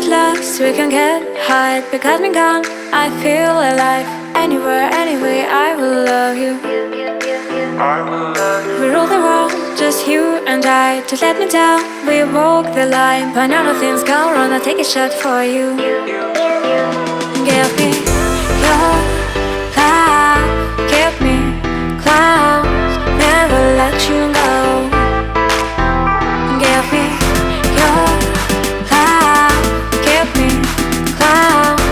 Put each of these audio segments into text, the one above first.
get lost, we can get high. Because me gone, I feel alive. Anywhere, anyway, I will love you. We rule the world, just you and I. Just let me down, we walk the line. When all the things go wrong, I'll take a shot for you. Give me your love, give me clouds, never let you go. Give me your love, give me clouds,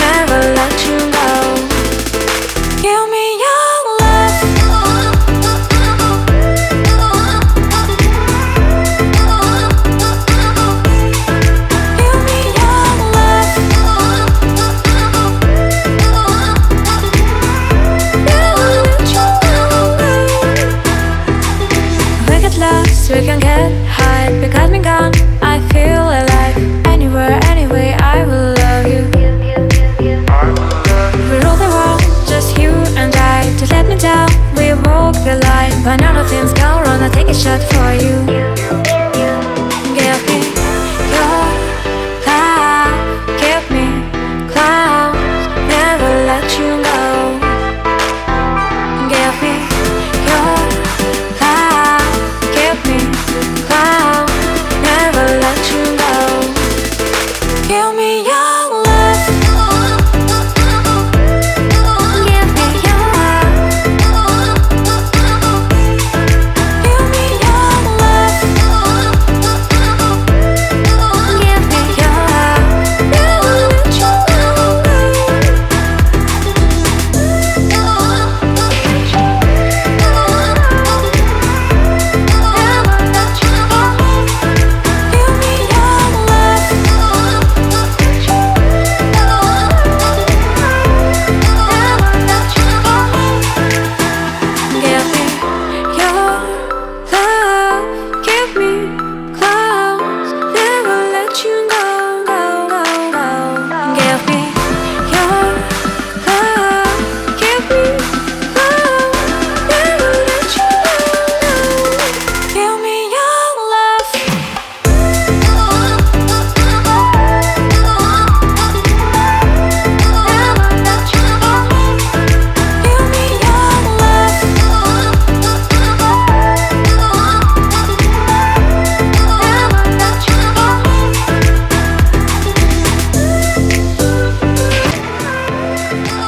never let you go. Give me your love. Give me your love. Never let you go. We get lost, we can get high. Because me gone, I feel alive. Anywhere, anyway, I will love you. We rule the world, just you and I. Just let me down, we walk the line. When all the things go wrong, I'll take a shot for you.